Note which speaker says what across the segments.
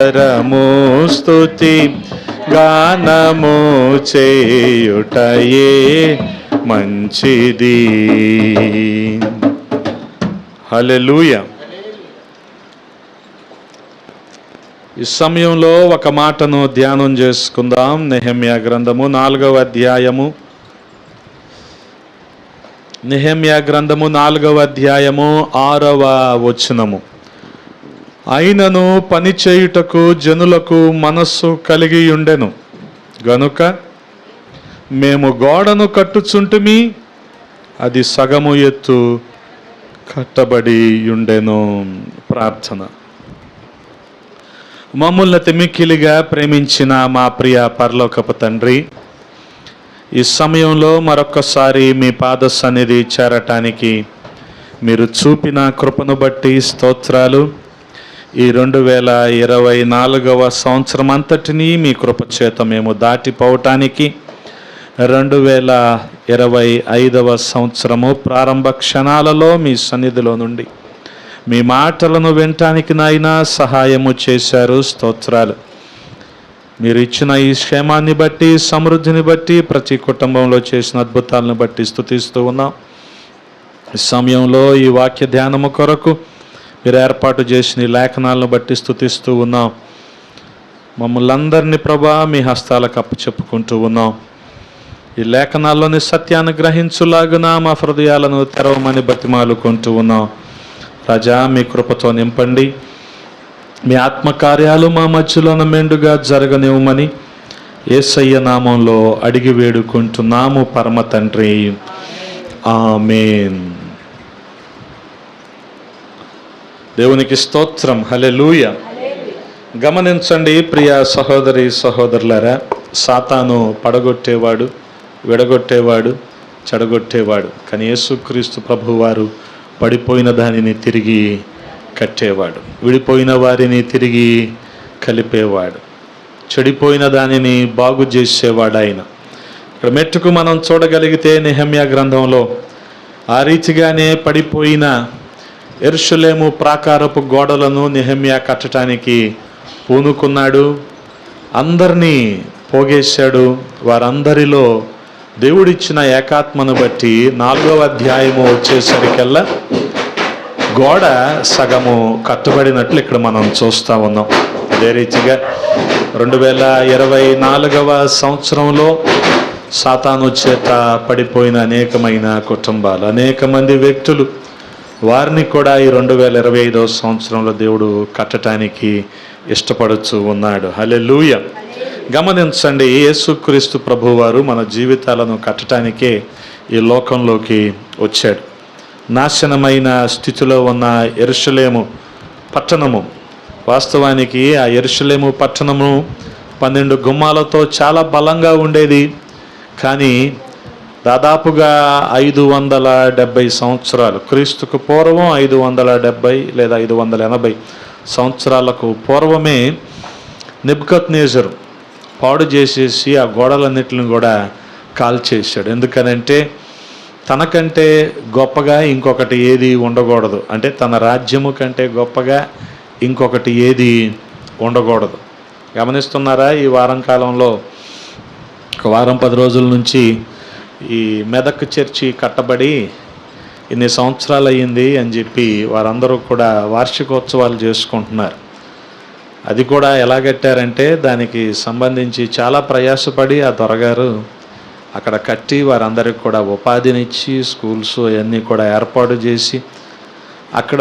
Speaker 1: రము స్తుతి గానము చేయుటయే మంచిది. హల్లెలూయా. ఈ సమయంలో ఒక మాటను ధ్యానం చేసుకుందాం. నెహెమ్యా గ్రంథము 4వ అధ్యాయము. నెహెమ్యా గ్రంథము 4వ అధ్యాయము 6వ వచనము. అయినను పని చేయుటకు జనులకు మనస్సు కలిగి ఉండెను గనుక మేము గోడను కట్టుచుంటిమి, అది సగము ఎత్తు కట్టబడి ఉండెను. ప్రార్థన. మమ్ములను మిక్కిలిగా ప్రేమించిన మా ప్రియ పరలోకపు తండ్రి, ఈ సమయంలో మరొక్కసారి మీ పాద సన్నిధి చేరటానికి మీరు చూపిన కృపను బట్టి స్తోత్రాలు. ఈ 2024వ సంవత్సరం అంతటినీ మీ కృప చేత మేము దాటిపోవటానికి 2025వ సంవత్సరము ప్రారంభ క్షణాలలో మీ సన్నిధిలో నుండి మీ మాటలను వినటానికి నాయన సహాయము చేశారు. స్తోత్రాలు. మీరు ఇచ్చిన ఈ క్షేమాన్ని బట్టి, సమృద్ధిని బట్టి, ప్రతి కుటుంబంలో చేసిన అద్భుతాలను బట్టి స్తుతిస్తూ ఉన్నాం. ఈ సమయంలో ఈ వాక్య ధ్యానము కొరకు మీరు ఏర్పాటు చేసిన ఈ లేఖనాలను బట్టి స్తుతిస్తూ ఉన్నాం. మమ్మల్ని అందరినీ ప్రభా మీ హస్తాలకు అప్పచెప్పుకుంటూ ఉన్నాం. ఈ లేఖనాల్లోని సత్యాన్ని గ్రహించులాగున మా హృదయాలను తెరవమని బతిమాలుకుంటూ ఉన్నాం. రాజా, మీ కృపతో నింపండి. మీ ఆత్మకార్యాలు మా మధ్యలోన మెండుగా జరగనివ్వమని యేసయ్య నామంలో అడిగి వేడుకుంటున్నాము పరమ తండ్రి. ఆమేన్. దేవునికి స్తోత్రం. హల్లెలూయా. గమనించండి ప్రియ సహోదరి సహోదరులారా, సాతాను పడగొట్టేవాడు, విడగొట్టేవాడు, చెడగొట్టేవాడు. కానీ యేసుక్రీస్తు ప్రభువారు పడిపోయిన దానిని తిరిగి కట్టేవాడు, విడిపోయిన వారిని తిరిగి కలిపేవాడు, చెడిపోయిన దానిని బాగు చేసేవాడు ఆయన. ఇక్కడ మెట్టుకు మనం చూడగలిగితే నెహెమ్యా గ్రంథంలో ఆ రీతిగానే పడిపోయిన యెరూషలేము ప్రాకారపు గోడలను నెహెమ్యా కట్టడానికి పూనుకున్నాడు. అందరినీ పోగేశాడు. వారందరిలో దేవుడిచ్చిన ఏకాత్మను బట్టి 4వ అధ్యాయము వచ్చేసరికల్లా గోడ సగము కట్టబడినట్లు ఇక్కడ మనం చూస్తూ ఉన్నాం. అదే రీతిగా 2024వ సంవత్సరంలో సాతాను చేత పడిపోయిన అనేకమైన కుటుంబాలు, అనేక మంది వ్యక్తులు, వారిని కూడా ఈ 2025వ సంవత్సరంలో దేవుడు కట్టడానికి ఇష్టపడుతూ ఉన్నాడు. హల్లెలూయా. గమనించండి, యేసుక్రీస్తు ప్రభువారు మన జీవితాలను కట్టడానికే ఈ లోకంలోకి వచ్చాడు. నాశనమైన స్థితిలో ఉన్న యెరూషలేము పట్టణము, వాస్తవానికి ఆ యెరూషలేము పట్టణము 12 గుమ్మాలతో చాలా బలంగా ఉండేది. కానీ దాదాపుగా 570 సంవత్సరాలు, క్రీస్తుకు పూర్వం 570 లేదా 580 సంవత్సరాలకు పూర్వమే నెబుకద్నెజరు పాడు చేసేసి ఆ గోడలన్నిటిని కూడా కాల్చేశాడు. ఎందుకనంటే తనకంటే గొప్పగా ఇంకొకటి ఏది ఉండకూడదు, అంటే తన రాజ్యము కంటే గొప్పగా ఇంకొకటి ఏది ఉండకూడదు. గమనిస్తున్నారా? ఈ వారం కాలంలో ఒక వారం 10 రోజుల నుంచి ఈ మెదక్ చర్చి కట్టబడి ఇన్ని సంవత్సరాలు అయ్యింది అని చెప్పి వారందరూ కూడా వార్షికోత్సవాలు చేసుకుంటున్నారు. అది కూడా ఎలా కట్టారంటే దానికి సంబంధించి చాలా ప్రయాసపడి ఆ దొరగారు అక్కడ కట్టి వారందరికి కూడా ఉపాధినిచ్చి స్కూల్స్ అవన్నీ కూడా ఏర్పాటు చేసి, అక్కడ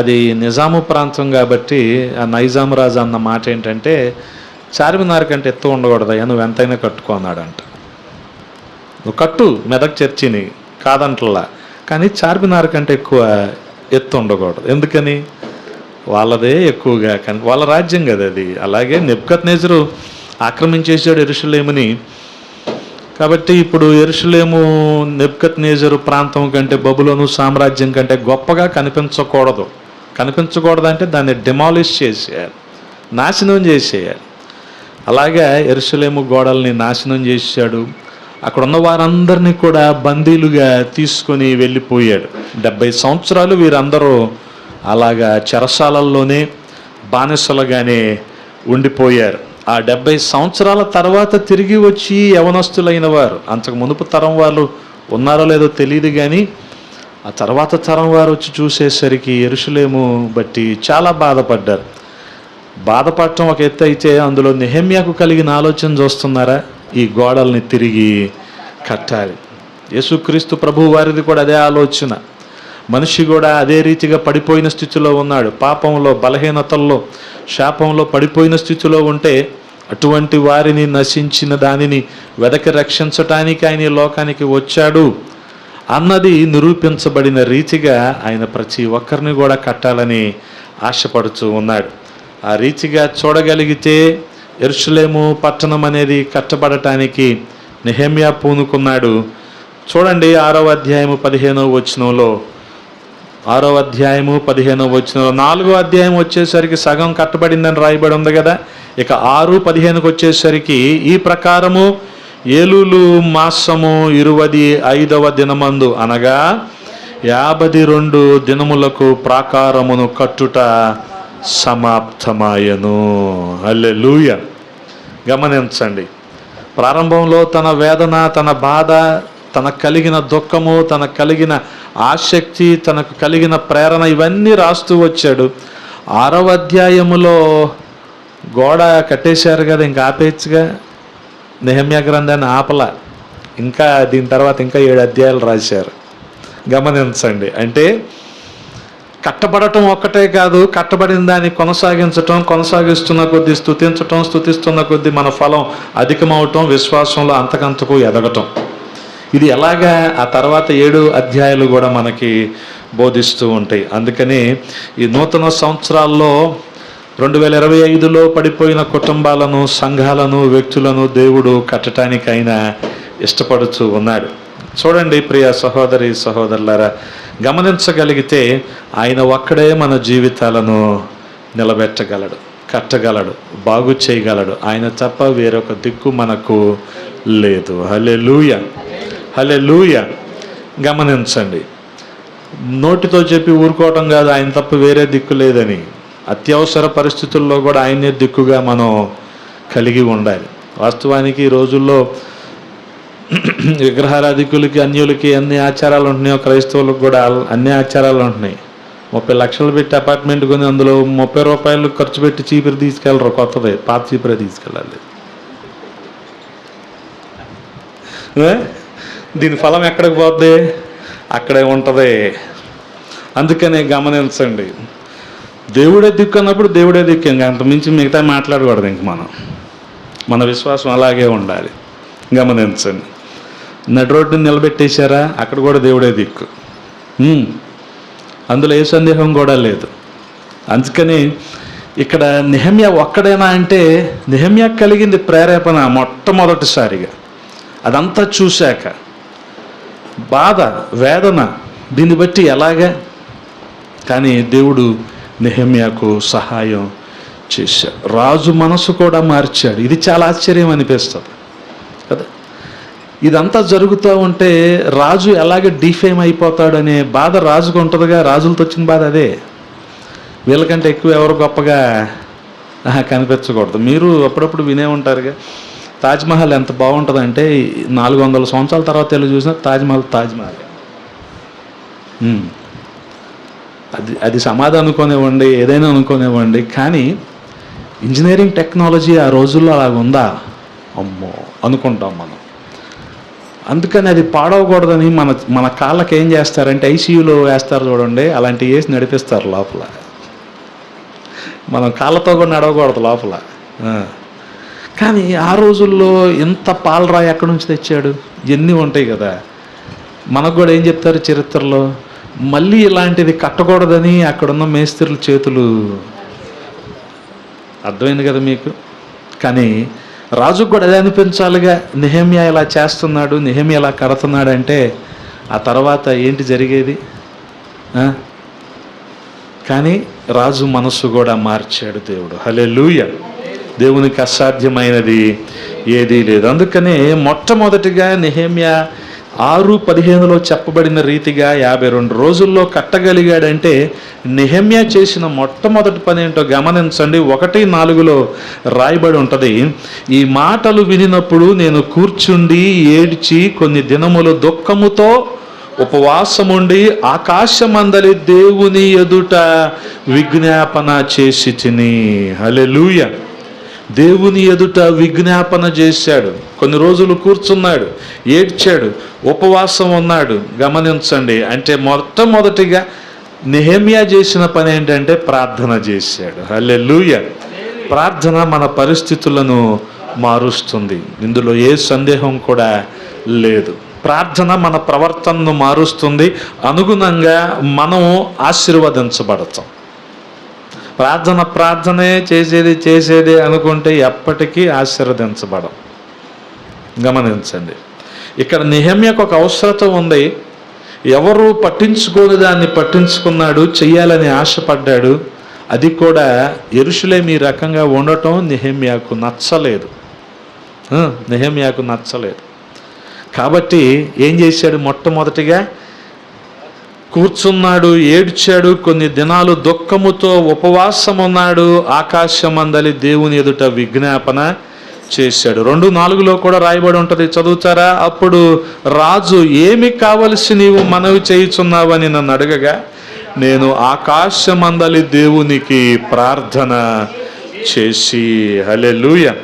Speaker 1: అది నిజాము ప్రాంతం కాబట్టి ఆ నైజాం రాజు అన్న మాట ఏంటంటే, చార్మినార్ కంటే ఎత్తు ఉండకూడదయ్యా, నువ్వు ఎంతైనా కట్టుకో అన్నాడంట. నువ్వు కట్టు మెదక్ చర్చిని కాదంటలా, కానీ చార్మినార్ కంటే ఎక్కువ ఎత్తు ఉండకూడదు. ఎందుకని? వాళ్ళదే ఎక్కువగా, కానీ వాళ్ళ రాజ్యం కదా అది. అలాగే నెబుకద్నెజరు ఆక్రమించేశాడు యెరూషలేముని. కాబట్టి ఇప్పుడు యెరూషలేము నెబుకద్నెజరు ప్రాంతం కంటే, బబులోను సామ్రాజ్యం కంటే గొప్పగా కనిపించకూడదు అంటే దాన్ని డిమాలిష్ చేసేయాలి, నాశనం చేసేయాలి. అలాగే యెరూషలేము గోడల్ని నాశనం చేశాడు. అక్కడ ఉన్న వారందరినీ కూడా బందీలుగా తీసుకొని వెళ్ళిపోయాడు. 70 సంవత్సరాలు వీరందరూ అలాగా చెరసాలల్లోనే బానిసలుగానే ఉండిపోయారు. ఆ 70 సంవత్సరాల తర్వాత తిరిగి వచ్చి యవనస్తులైన వారు, అంతకు మునుపు తరం వాళ్ళు ఉన్నారో లేదో తెలియదు కానీ ఆ తర్వాత తరం వారు వచ్చి చూసేసరికి యెరూషలేము బట్టి చాలా బాధపడ్డారు. బాధపడటం ఒక ఎత్తు అయితే అందులో నెహెమ్యాకు కలిగిన ఆలోచన చూస్తున్నారా? ఈ గోడల్ని తిరిగి కట్టాలి. యేసుక్రీస్తు ప్రభు వారిది కూడా అదే ఆలోచన. మనిషి కూడా అదే రీతిగా పడిపోయిన స్థితిలో ఉన్నాడు. పాపంలో, బలహీనతల్లో, శాపంలో పడిపోయిన స్థితిలో ఉంటే అటువంటి వారిని, నశించిన దానిని వెదకి రక్షించటానికి ఆయన ఈ లోకానికి వచ్చాడు అన్నది నిరూపించబడిన రీతిగా ఆయన ప్రతి ఒక్కరిని కూడా కట్టాలని ఆశపడుతూ ఉన్నాడు. ఆ రీతిగా చూడగలిగితే యెరూషలేము పట్టణం అనేది కట్టబడటానికి నెహెమ్యా పూనుకున్నాడు. చూడండి 6వ అధ్యాయము 15వ వచనంలో, 6వ అధ్యాయము 15వ వచనంలో, 4వ అధ్యాయం వచ్చేసరికి సగం కట్టబడిందని రాయబడి ఉంది కదా. ఇక 6:15కు వచ్చేసరికి, ఈ ప్రకారము ఏలూలు మాసము 25వ దినమందు అనగా 52 దినములకు ప్రాకారమును కట్టుట సమాప్తమాయను. హల్లెలూయా. గమనించండి, ప్రారంభంలో తన వేదన, తన బాధ, తనకు కలిగిన దుఃఖము, తనకు కలిగిన ఆసక్తి, తనకు కలిగిన ప్రేరణ ఇవన్నీ రాస్తూ వచ్చాడు. 6వ అధ్యాయములో గోడ కట్టేశారు కదా, ఇంకా ఆపేయచ్చుగా. నెహెమ్యా గ్రంథాన్ని ఆపల, ఇంకా దీని తర్వాత ఇంకా 7 అధ్యాయాలు రాశారు. గమనించండి, అంటే కట్టబడటం ఒక్కటే కాదు, కట్టబడిన దాన్ని కొనసాగించటం, కొనసాగిస్తున్న కొద్దీ స్తుతించటం, స్తుతిస్తున్న కొద్దీ మన ఫలం అధికమవటం, విశ్వాసంలో అంతకంతకు ఎదగటం. ఇది ఎలాగా ఆ తర్వాత 7 అధ్యాయాలు కూడా మనకి బోధిస్తూ ఉంటాయి. అందుకని ఈ నూతన సంవత్సరాల్లో 2025లో పడిపోయిన కుటుంబాలను, సంఘాలను, వ్యక్తులను దేవుడు కట్టడానికి ఆయన ఇష్టపడుతూ ఉన్నాడు. చూడండి ప్రియ సహోదరి సహోదరులారా, గమనించగలిగితే ఆయన ఒక్కడే మన జీవితాలను నిలబెట్టగలడు, కట్టగలడు, బాగు చేయగలడు. ఆయన తప్ప వేరొక దిక్కు మనకు లేదు. హల్లెలూయా, హల్లెలూయా. గమనించండి, నోటితో చెప్పి ఊరుకోవటం కాదు, ఆయన తప్ప వేరే దిక్కు లేదని. అత్యవసర పరిస్థితుల్లో కూడా ఆయనే దిక్కుగా మనం కలిగి ఉండాలి. వాస్తవానికి ఈ రోజుల్లో విగ్రహారాధికులకి, అన్యులకి అన్ని ఆచారాలు ఉంటున్నాయో, క్రైస్తవులకు కూడా అన్ని ఆచారాలు ఉంటున్నాయి. 30 లక్షలు పెట్టి అపార్ట్మెంట్ కొని అందులో 30 రూపాయలు ఖర్చు పెట్టి చీపురు తీసుకెళ్ళరు, కొత్తది పాత చీపురే తీసుకెళ్ళాలి. దీని ఫలం ఎక్కడికి పోద్ది? అక్కడే ఉంటుంది. అందుకనే గమనించండి, దేవుడే దిక్కు అన్నప్పుడు దేవుడే దిక్కు, ఇంకా అంతమించి మిగతా మాట్లాడకూడదు. ఇంక మన విశ్వాసం అలాగే ఉండాలి. గమనించండి, నడి రోడ్డుని నిలబెట్టేశారా, అక్కడ కూడా దేవుడే దిక్కు, అందులో ఏ సందేహం కూడా లేదు. అందుకని ఇక్కడ నెహెమ్యా ఒక్కడేనా అంటే, నెహెమ్యా కలిగింది ప్రేరేపణ మొట్టమొదటిసారిగా. అదంతా చూశాక బాధ, వేదన, దీన్ని బట్టి ఎలాగా, కానీ దేవుడు నెహెమ్యాకు సహాయం చేశాడు. రాజు మనసు కూడా మార్చాడు. ఇది చాలా ఆశ్చర్యం అనిపిస్తుంది కదా. ఇదంతా జరుగుతూ ఉంటే రాజు ఎలాగ డిఫేమ్ అయిపోతాడనే బాధ రాజుకు ఉంటుందిగా. రాజులతో వచ్చిన బాధ అదే. వీళ్ళకంటే ఎక్కువ ఎవరు గొప్పగా కనిపించకూడదు. మీరు అప్పుడప్పుడు వినే ఉంటారుగా, తాజ్మహల్ ఎంత బాగుంటుందంటే 400 సంవత్సరాల తర్వాత వెళ్ళి చూసినా తాజ్మహల్ అది సమాధి అనుకోనివ్వండి, ఏదైనా అనుకోనివ్వండి, కానీ ఇంజనీరింగ్ టెక్నాలజీ ఆ రోజుల్లో అలాగ ఉందా, అమ్మో అనుకుంటాం మనం. అందుకని అది పాడవకూడదని మన కాళ్ళకి ఏం చేస్తారంటే ఐసీయూలో వేస్తారు చూడండి, అలాంటివి వేసి నడిపిస్తారు లోపల. మనం కాళ్ళతో కూడా నడవకూడదు లోపల. కానీ ఆ రోజుల్లో ఎంత పాలరాయి ఎక్కడి నుంచి తెచ్చాడు, ఇవన్నీ ఉంటాయి కదా. మనకు కూడా ఏం చెప్తారు చరిత్రలో, మళ్ళీ ఇలాంటిది కట్టకూడదని అక్కడున్న మేస్త్రుల చేతులు, అర్థమైంది కదా మీకు. కానీ రాజుకు కూడా అదే అనిపించాలిగా, నెహెమ్యా ఇలా చేస్తున్నాడు, నెహెమ్యా ఇలా కడుతున్నాడు అంటే ఆ తర్వాత ఏంటి జరిగేది. కానీ రాజు మనసు కూడా మార్చాడు దేవుడు. హల్లెలూయా. దేవునికి అసాధ్యమైనది ఏదీ లేదు. అందుకనే మొట్టమొదటిగా నెహెమ్యా 6:15 చెప్పబడిన రీతిగా 52 రోజుల్లో కట్టగలిగాడంటే నెహెమ్యా చేసిన మొట్టమొదటి పని ఏంటో గమనించండి. 1:4 రాయబడి ఉంటుంది, ఈ మాటలు వినినప్పుడు నేను కూర్చుండి ఏడ్చి కొన్ని దినములు దుఃఖముతో ఉపవాసముండి ఆకాశమందలి దేవుని ఎదుట విజ్ఞాపన చేసి తిని. హల్లెలూయా. దేవుని ఎదుట విజ్ఞాపన చేశాడు. కొన్ని రోజులు కూర్చున్నాడు, ఏడ్చాడు, ఉపవాసం ఉన్నాడు. గమనించండి, అంటే మొట్టమొదటిగా నెహెమ్యా చేసిన పని ఏంటంటే ప్రార్థన చేశాడు. హల్లెలూయా. ప్రార్థన మన పరిస్థితులను మారుస్తుంది, ఇందులో ఏ సందేహం కూడా లేదు. ప్రార్థన మన ప్రవర్తనను మారుస్తుంది, అనుగుణంగా మనం ఆశీర్వదించబడతాం. ప్రార్థనే చేసేది అనుకుంటే ఎప్పటికీ ఆశీర్వదించబడం. గమనించండి, ఇక్కడ నెహెమ్యాకు ఒక అవసరత ఉంది. ఎవరు పట్టించుకోని దాన్ని పట్టించుకున్నాడు, చెయ్యాలని ఆశపడ్డాడు. అది కూడా యెరూషలేము ఈ రకంగా ఉండటం నెహెమ్యాకు నచ్చలేదు. కాబట్టి ఏం చేశాడు? మొట్టమొదటిగా కూర్చున్నాడు, ఏడ్చాడు, కొన్ని దినాలు దుఃఖముతో ఉపవాసం ఉన్నాడు, ఆకాశమందలి దేవుని ఎదుట విజ్ఞాపన చేశాడు. 2:4 కూడా రాయబడి ఉంటుంది, చదువుతారా? అప్పుడు రాజు, ఏమి కావలసి నీవు మనవి చేయుచున్నావని నన్ను అడగగా, నేను ఆకాశమందలి దేవునికి ప్రార్థన చేసి. హల్లెలూయా.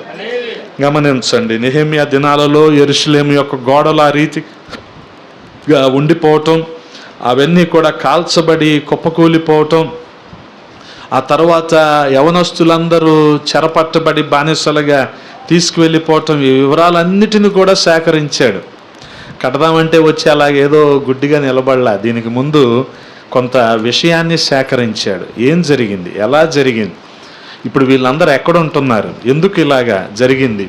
Speaker 1: గమనించండి, నెహెమ్యా దినాలలో యెరూషలేము యొక్క గోడలు ఆ రీతిగా ఉండిపోవటం, అవన్నీ కూడా కాల్చబడి కుప్పకూలిపోవటం, ఆ తర్వాత యవనస్తులందరూ చెరపట్టబడి బానిసలుగా తీసుకువెళ్ళిపోవటం, ఈ వివరాలన్నిటిని కూడా సేకరించాడు. కడదామంటే వచ్చి అలాగేదో గుడ్డిగా నిలబడలా. దీనికి ముందు కొంత విషయాన్ని సేకరించాడు. ఏం జరిగింది, ఎలా జరిగింది, ఇప్పుడు వీళ్ళందరూ ఎక్కడ ఉంటున్నారు, ఎందుకు ఇలాగా జరిగింది,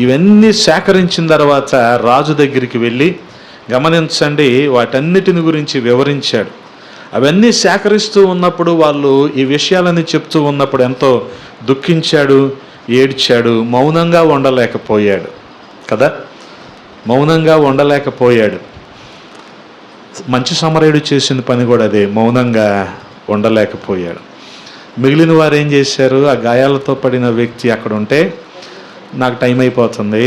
Speaker 1: ఇవన్నీ సేకరించిన తర్వాత రాజు దగ్గరికి వెళ్ళి, గమనించండి, వాటన్నిటిని గురించి వివరించాడు. అవన్నీ సేకరిస్తూ ఉన్నప్పుడు, వాళ్ళు ఈ విషయాలని చెప్తూ ఉన్నప్పుడు ఎంతో దుఃఖించాడు, ఏడ్చాడు, మౌనంగా ఉండలేకపోయాడు కదా. మౌనంగా ఉండలేకపోయాడు. మంచి సమరయుడు చేసిన పని కూడా అదే, మౌనంగా ఉండలేకపోయాడు. మిగిలిన వారు ఏం చేశారు? ఆ గాయాలతో పడిన వ్యక్తి అక్కడ ఉంటే, నాకు టైం అయిపోతుంది,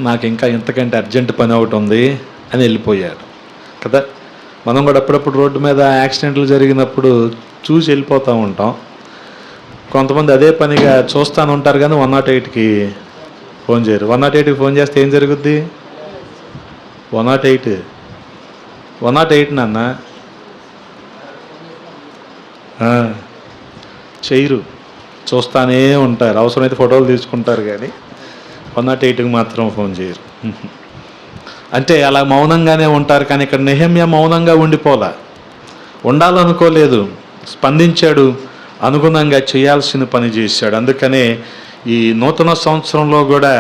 Speaker 1: నాకు ఇంకా ఇంతకంటే అర్జెంట్ పని ఒకటి ఉంది అని వెళ్ళిపోయారు కదా. మనం కూడా అప్పుడప్పుడు రోడ్డు మీద యాక్సిడెంట్లు జరిగినప్పుడు చూసి వెళ్ళిపోతూ ఉంటాం. కొంతమంది అదే పనిగా చూస్తాను ఉంటారు, కానీ 108కి ఫోన్ చేయరు. 108కి ఫోన్ చేస్తే ఏం జరుగుద్ది? 108 నాన్న చేయరు, చూస్తానే ఉంటారు. అవసరమైతే ఫోటోలు తీసుకుంటారు, కానీ 108కి మాత్రం ఫోన్ చేయరు. అంటే అలా మౌనంగానే ఉంటారు. కానీ ఇక్కడ నెహెమ్యా మౌనంగా ఉండాలనుకోలేదు, స్పందించాడు, అనుగుణంగా చేయాల్సిన పని చేశాడు. అందుకనే ఈ నూతన సంవత్సరంలో కూడా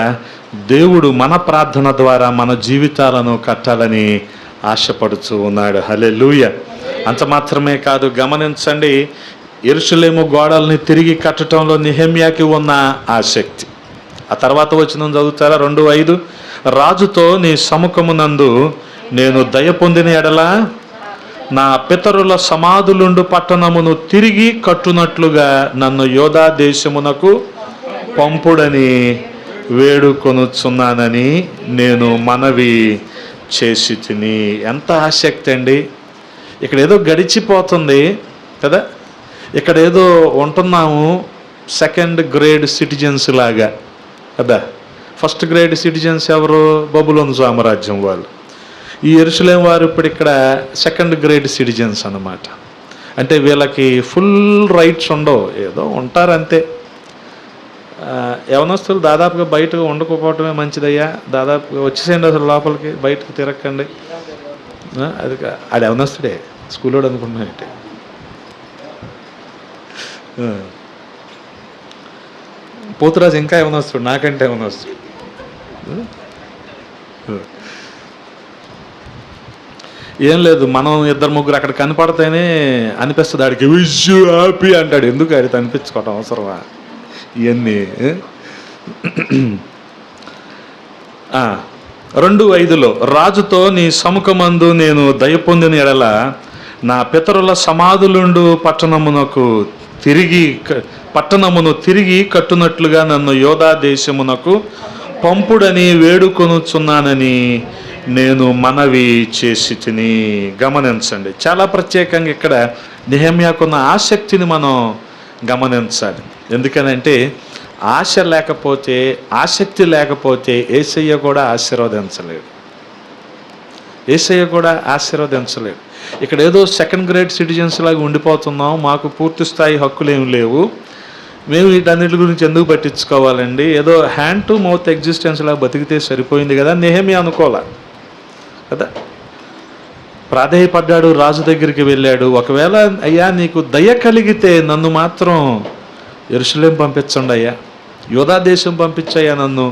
Speaker 1: దేవుడు మన ప్రార్థన ద్వారా మన జీవితాలను కట్టాలని ఆశపడుతూ ఉన్నాడు. హల్లెలూయా. అంత మాత్రమే కాదు, గమనించండి, యెరూషలేము గోడల్ని తిరిగి కట్టడంలో నెహెమ్యాకి ఉన్న ఆసక్తి. ఆ తర్వాత వచనం చదువుతారా? 2:5, రాజుతో, నీ సముఖమునందు నేను దయ పొందిన ఎడల నా పితరుల సమాధులుండు పట్టణమును తిరిగి కట్టునట్లుగా నన్ను యోధా దేశమునకు పంపుడని వేడుకొనుచున్నానని నేను మనవి చేసి తిని. ఎంత ఆసక్తి అండి! ఇక్కడ ఏదో గడిచిపోతుంది కదా, ఇక్కడ ఏదో ఉంటున్నాము సెకండ్ గ్రేడ్ సిటిజన్స్ లాగా కదా. ఫస్ట్ గ్రేడ్ సిటిజన్స్ ఎవరు? బబులోను సామ్రాజ్యం వాళ్ళు. ఈ యెరూషలేము వారు ఇప్పుడు ఇక్కడ సెకండ్ గ్రేడ్ సిటిజన్స్ అన్నమాట. అంటే వీళ్ళకి ఫుల్ రైట్స్ ఉండవు, ఏదో ఉంటారు అంతే. యవనస్తులు దాదాపుగా బయటకు వండుకోపోవటమే మంచిదయ్యా, దాదాపుగా వచ్చేసేయండి, అసలు లోపలికి బయటకు తిరగకండి. అది ఆడ యవనస్తుడే, స్కూల్లోడు అనుకున్నానంటే. పోతురాజు ఇంకా యవనస్తుడు, నాకంటే యవనస్తుడు. ఏం లేదు, మనం 2-3 అక్కడ కనపడితేనే అనిపిస్తుంది ఆడికి విష్ హ్యాపీ అంటాడు. ఎందుకు ఆడితే అనిపించుకోవటం అవసరమా ఇవన్నీ? 2:5 రాజుతో నీ సముఖమందు నేను దయ పొందిన ఎడల నా పితరుల సమాధులుండు పట్టణమును తిరిగి కట్టునట్లుగా నన్ను యోధా దేశమునకు పంపుడని వేడుకొనుచున్నానని నేను మనవి చేసి తిని. గమనించండి, చాలా ప్రత్యేకంగా ఇక్కడ నెహెమ్యాకున్న ఆసక్తిని మనం గమనించాలి. ఎందుకనంటే ఆసక్తి లేకపోతే యేసయ్య కూడా ఆశీర్వదించలేడు. ఇక్కడ ఏదో సెకండ్ గ్రేడ్ సిటిజన్స్ లాగా ఉండిపోతున్నాం, మాకు పూర్తి స్థాయి హక్కులు ఏమి లేవు, మేము వీటన్నిటి గురించి ఎందుకు పట్టించుకోవాలండి, ఏదో హ్యాండ్ టు మౌత్ ఎగ్జిస్టెన్స్ లాగా బతికితే సరిపోయింది కదా. నెహెమ్యా అనుకోలే కదా, ప్రాధేయపడ్డాడు, రాజు దగ్గరికి వెళ్ళాడు. ఒకవేళ అయ్యా నీకు దయ కలిగితే నన్ను మాత్రం యెరూషలేం పంపించండి అయ్యా, యోధా దేశం పంపించయ్యా నన్ను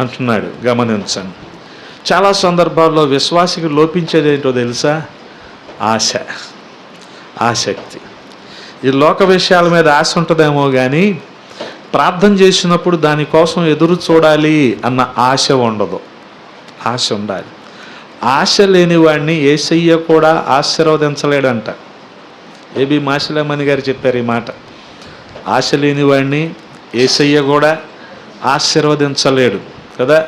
Speaker 1: అంటున్నాడు. గమనించండి, చాలా సందర్భాల్లో విశ్వాసికి లోపించేది ఏంటో తెలుసా? ఆసక్తి. ఈ లోక విషయాల మీద ఆశ ఉంటుందేమో కానీ ప్రార్థన చేసినప్పుడు దానికోసం ఎదురు చూడాలి అన్న ఆశ ఉండదు. ఆశ ఉండాలి. ఆశ లేని వాడిని యేసయ్య కూడా ఆశీర్వదించలేడంట. ఏబి మాసిలేమణి గారు చెప్పారు ఈ మాట. ఆశ లేని వాడిని యేసయ్య కూడా ఆశీర్వదించలేడు కదా.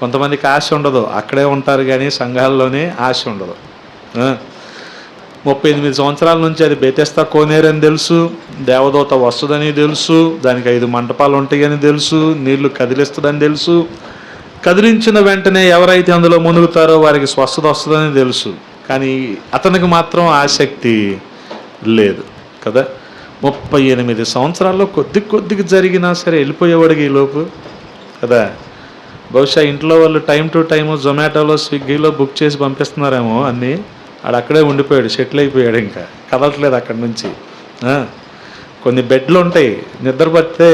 Speaker 1: కొంతమందికి ఆశ ఉండదు, అక్కడే ఉంటారు కానీ సంఘాల్లోనే ఆశ ఉండదు. 38 సంవత్సరాల నుంచి అది బెతెస్దా కోనేరని తెలుసు, దేవదూత వస్తుందని తెలుసు, దానికి 5 మంటపాలు ఉంటాయని తెలుసు, నీళ్లు కదిలిస్తుందని తెలుసు. కదిలించిన వెంటనే ఎవరైతే అందులో మునుగుతారో వారికి స్వస్థత వస్తుందని తెలుసు. కానీ అతనికి మాత్రం ఆసక్తి లేదు కదా. 38 సంవత్సరాల్లో కొద్దిగా జరిగినా సరే వెళ్ళిపోయేవాడికి ఈలోపు కదా. బహుశా ఇంట్లో వాళ్ళు టైం టు టైము జొమాటోలో స్విగ్గీలో బుక్ చేసి పంపిస్తున్నారేమో అన్నీ. అక్కడే ఉండిపోయాడు, సెటిల్ అయిపోయాడు, ఇంకా కదలట్లేదు అక్కడి నుంచి. కొన్ని బెడ్లు ఉంటాయి, నిద్ర పడితే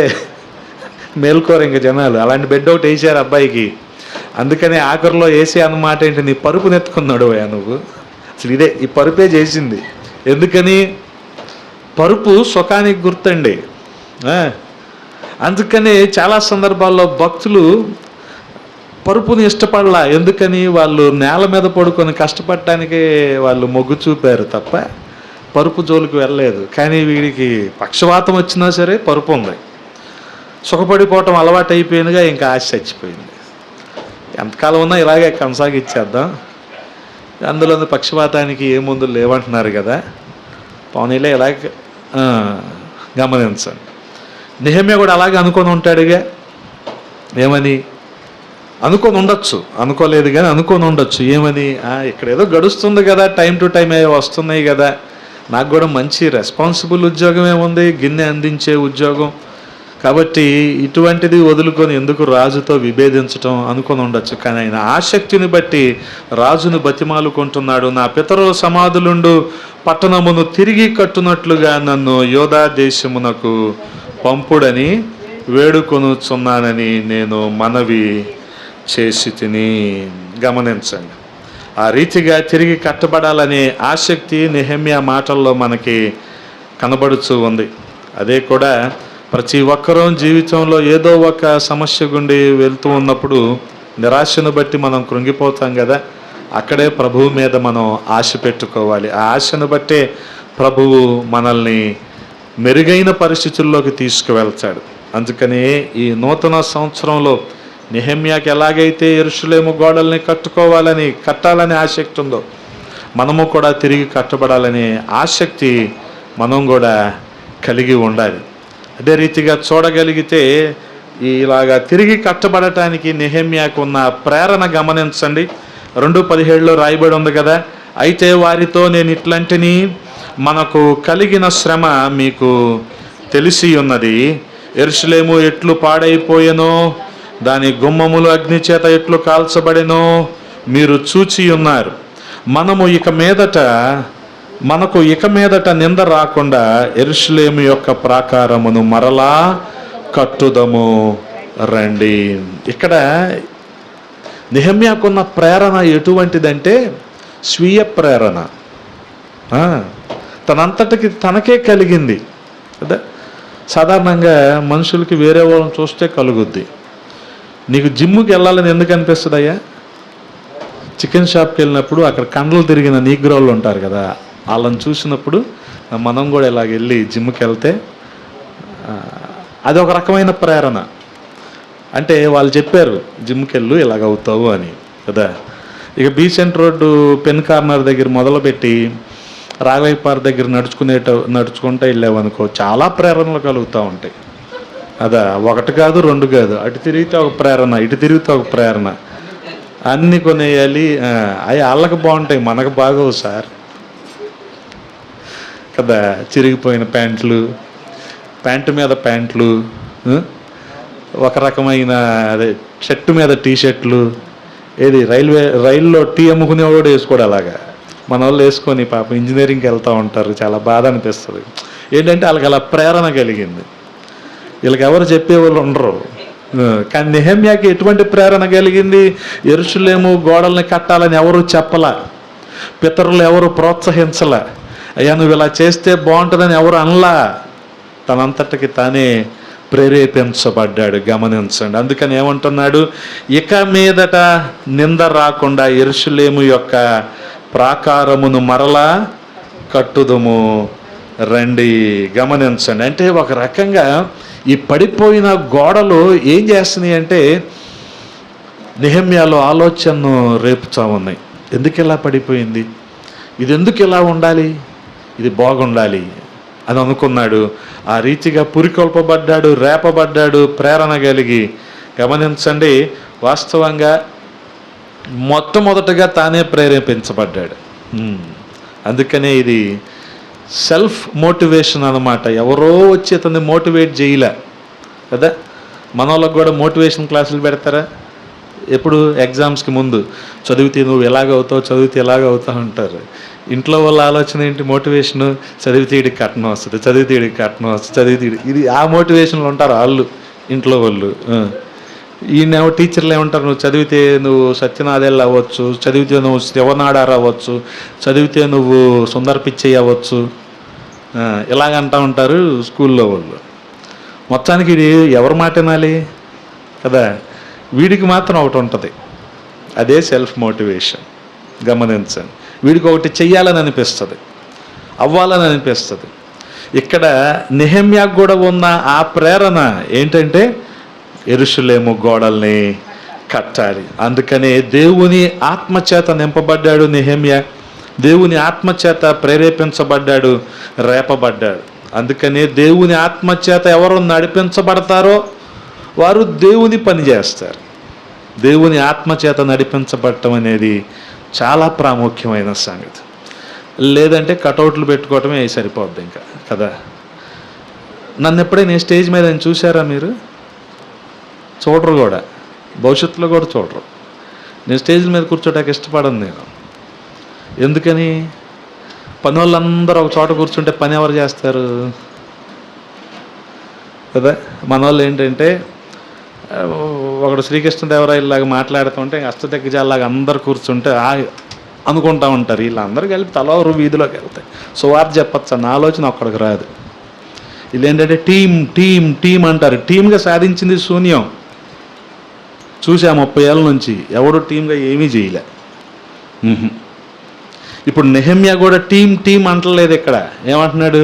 Speaker 1: మేల్కోరు ఇంకా జనాలు. అలాంటి బెడ్ ఒకటి వేసారు అబ్బాయికి. అందుకని ఆఖరిలో వేసే అన్నమాట ఏంటి, నీ పరుపు నెత్తుకున్నాడు అయ్యా నువ్వు. అసలు ఇదే ఈ పరుపే చేసింది. ఎందుకని? పరుపు సుఖానికి గుర్తండి. అందుకని చాలా సందర్భాల్లో భక్తులు పరుపుని ఇష్టపడలా. ఎందుకని? వాళ్ళు నేల మీద పడుకొని కష్టపడటానికి వాళ్ళు మొగ్గు చూపారు తప్ప పరుపు జోలికి వెళ్ళలేదు. కానీ వీడికి పక్షవాతం వచ్చినా సరే పరుపు ఉంది. సుఖపడిపోవటం అలవాటు అయిపోయినగా ఇంకా ఆశ చచ్చిపోయింది. ఎంతకాలం ఉన్నా ఇలాగే కొనసాగిచ్చేద్దాం. అందులో పక్షవాతానికి ఏ మందులు లేవంటున్నారు కదా. పవనీలే ఇలాగే గమనించండి. నెహెమ్యా కూడా అలాగే అనుకొని ఉంటాడుగా. ఏమని అనుకొని ఉండొచ్చు, అనుకోలేదు కానీ అనుకొని ఉండొచ్చు. ఏమని? ఇక్కడ ఏదో గడుస్తుంది కదా, టైం టు టైం వస్తున్నాయి కదా, నాకు కూడా మంచి రెస్పాన్సిబుల్ ఉద్యోగం ఏముంది, గిన్నె అందించే ఉద్యోగం, కాబట్టి ఇటువంటిది వదులుకొని ఎందుకు రాజుతో విభేదించటం అనుకొని ఉండొచ్చు. కానీ ఆయన ఆసక్తిని బట్టి రాజును బతిమాలుకుంటున్నాడు. నా పితరుల సమాధులుండు పట్టణమును తిరిగి కట్టునట్లుగా నన్ను యోధా దేశమునకు పంపుడని వేడుకొనుచున్నానని నేను మనవి చేసి తిని. గమనించండి, ఆ రీతిగా తిరిగి కట్టబడాలనే ఆసక్తి నెహెమ్యా మాటల్లో మనకి కనబడుతూ ఉంది. అదే కూడా ప్రతి ఒక్కరూ జీవితంలో ఏదో ఒక సమస్య గుండి వెళ్తూ ఉన్నప్పుడు నిరాశను బట్టి మనం కృంగిపోతాం కదా. అక్కడే ప్రభువు మీద మనం ఆశ పెట్టుకోవాలి. ఆ ఆశను బట్టే ప్రభువు మనల్ని మెరుగైన పరిస్థితుల్లోకి తీసుకువెళ్తాడు. అందుకనే ఈ నూతన సంవత్సరంలో నెహెమ్యాకి ఎలాగైతే యెరూషలేము గోడల్ని కట్టాలని ఆసక్తి ఉందో, మనము కూడా తిరిగి కట్టబడాలనే ఆసక్తి మనం కూడా కలిగి ఉండాలి. అదే రీతిగా చూడగలిగితే ఇలాగా తిరిగి కట్టబడటానికి నెహెమ్యాకు ఉన్న ప్రేరణ గమనించండి. 2:17 రాయబడి ఉంది కదా. అయితే వారితో నేను ఇట్లాంటిని, మనకు కలిగిన శ్రమ మీకు తెలిసి ఉన్నది. యెరూషలేము ఎట్లు పాడైపోయెనో, దాని గుమ్మములు అగ్ని చేత ఎట్లు కాల్చబడెనో మీరు చూచి ఉన్నారు. మనకు ఇక మీదట నింద రాకుండా యెరూషలేము యొక్క ప్రాకారమును మరలా కట్టుదము రండి. ఇక్కడ నెహెమ్యాకున్న ప్రేరణ ఎటువంటిదంటే స్వీయ ప్రేరణ. తనంతటికి తనకే కలిగింది కదా. సాధారణంగా మనుషులకి వేరే వాళ్ళని చూస్తే కలుగుద్ది. నీకు జిమ్కి వెళ్ళాలని ఎందుకు అనిపిస్తుంది అయ్యా? చికెన్ షాప్కి వెళ్ళినప్పుడు అక్కడ కండలు తిరిగిన నీగ్రోళ్ళు ఉంటారు కదా, వాళ్ళని చూసినప్పుడు మనం కూడా ఇలాగ వెళ్ళి జిమ్కి వెళ్తే అది ఒక రకమైన ప్రేరణ. అంటే వాళ్ళు చెప్పారు జిమ్కి వెళ్ళు ఇలాగ అవుతావు అని కదా. ఇక బీసెంట్ రోడ్డు పెన్ కార్నర్ దగ్గర మొదలుపెట్టి రాఘవయ్య పార్క్ దగ్గర నడుచుకుంటూ వెళ్ళావనుకో, చాలా ప్రేరణలు కలుగుతూ ఉంటాయి. అదా ఒకటి కాదు రెండు కాదు, అటు తిరిగితే ఒక ప్రేరణ, ఇటు తిరిగితే ఒక ప్రేరణ. అన్నీ కొనేయాలి, అవి వాళ్ళకి బాగుంటాయి, మనకు బాగోవు సార్ కదా. చిరిగిపోయిన ప్యాంటు మీద ప్యాంట్లు, ఒక రకమైన అదే షర్టు మీద టీషర్ట్లు, ఏది రైల్లో టీ అమ్ముకునేవాడు కూడా వేసుకోడు అలాగా. మన వాళ్ళు వేసుకొని పాపం ఇంజనీరింగ్కి వెళ్తూ ఉంటారు, చాలా బాధ అనిపిస్తుంది. ఏంటంటే వాళ్ళకి అలా ప్రేరణ కలిగింది. వీళ్ళకి ఎవరు చెప్పేవాళ్ళు ఉండరు. కానీ నెహెమ్యాకి ఎటువంటి ప్రేరణ కలిగింది? యెరూషలేము గోడల్ని కట్టాలని ఎవరు చెప్పలా, పితరులు ఎవరు ప్రోత్సహించలా, అయ్యా నువ్వు ఇలా చేస్తే బాగుంటుందని ఎవరు అనలా, తనంతటికి తానే ప్రేరేపించబడ్డాడు. గమనించండి. అందుకని ఏమంటున్నాడు? ఇక మీదట నింద రాకుండా యెరూషలేము యొక్క ప్రాకారమును మరలా కట్టుదుము రండి. గమనించండి. అంటే ఒక రకంగా ఈ పడిపోయిన గోడలు ఏం చేస్తున్నాయి అంటే నెహెమ్యాలో ఆలోచనను రేపుతా ఉన్నాయి. ఎందుకు ఇలా పడిపోయింది, ఇది ఎందుకు ఇలా ఉండాలి, ఇది బాగుండాలి అని అనుకున్నాడు. ఆ రీతిగా పురికొల్పబడ్డాడు, రేపబడ్డాడు, ప్రేరణ కలిగి. గమనించండి, వాస్తవంగా మొట్టమొదటగా తానే ప్రేరేపించబడ్డాడు. అందుకనే ఇది సెల్ఫ్ మోటివేషన్ అన్నమాట. ఎవరో వచ్చి అతన్ని మోటివేట్ చేయలే కదా. మన వాళ్ళకి కూడా మోటివేషన్ క్లాసులు పెడతారా? ఎప్పుడు ఎగ్జామ్స్కి ముందు చదివితే నువ్వు ఎలాగవుతావు, చదివితే ఎలాగవుతావు అంటారు. ఇంట్లో వాళ్ళ ఆలోచన ఏంటి? మోటివేషను, చదివితే వీడికి కట్నం వస్తుంది, చదివితే వీడికి కట్నం వస్తుంది, చదివితే ఇది ఆ మోటివేషన్లు ఉంటారు వాళ్ళు, ఇంట్లో వాళ్ళు. ఈయనేమో టీచర్లు ఏమంటారు? నువ్వు చదివితే నువ్వు సత్యనాదేళ్ళు అవ్వచ్చు, చదివితే నువ్వు శివనాడారు అవ్వచ్చు, చదివితే నువ్వు సుందర పిచ్చయ్య అవ్వచ్చు, ఇలాగంటూ ఉంటారు స్కూల్లో వాళ్ళు. మొత్తానికి ఇది ఎవరి మాట వినాలి కదా. వీడికి మాత్రం ఒకటి ఉంటుంది, అదే సెల్ఫ్ మోటివేషన్. గమనించండి, వీడికి ఒకటి చెయ్యాలని అనిపిస్తుంది, అవ్వాలని అనిపిస్తుంది. ఇక్కడ నెహెమ్యాకు కూడా ఉన్న ఆ ప్రేరణ ఏంటంటే యెరూషలేము గోడల్ని కట్టాలి. అందుకనే దేవుని ఆత్మచేత నింపబడ్డాడు నెహెమ్యా, దేవుని ఆత్మచేత ప్రేరేపించబడ్డాడు, రేపబడ్డాడు. అందుకనే దేవుని ఆత్మచేత ఎవరు నడిపించబడతారో వారు దేవుని పని చేస్తారు. దేవుని ఆత్మచేత నడిపించబడటం అనేది చాలా ప్రాముఖ్యమైన సంగతి. లేదంటే కటౌట్లు పెట్టుకోవటమే సరిపోద్ది ఇంకా కదా. నన్ను ఎప్పుడైనా స్టేజ్ మీద చూసారా మీరు? చూడరు కూడా, భవిష్యత్తులో కూడా చూడరు. నేను స్టేజ్ మీద కూర్చోటానికి ఇష్టపడను నేను. ఎందుకని? పని వాళ్ళందరూ ఒక చోట కూర్చుంటే పని ఎవరు చేస్తారు కదా. మన వాళ్ళు ఏంటంటే ఒకడు శ్రీకృష్ణదేవరాయలాగా మాట్లాడుతుంటే అష్టదిగ్గజాలాగా అందరు కూర్చుంటే అనుకుంటా ఉంటారు. వీళ్ళందరూ కలిపి తలవారు వీధిలోకి వెళ్తాయి, సువార్త చెప్పచ్చు అన్న ఆలోచన ఒక్కడికి రాదు. వీళ్ళు ఏంటంటే టీం అంటారు. టీమ్గా సాధించింది శూన్యం. చూసా 30 ఏళ్ళ నుంచి ఎవడు టీమ్గా ఏమీ చేయలే. ఇప్పుడు నెహెమ్యా కూడా టీం అంటలేదు. ఇక్కడ ఏమంటున్నాడు?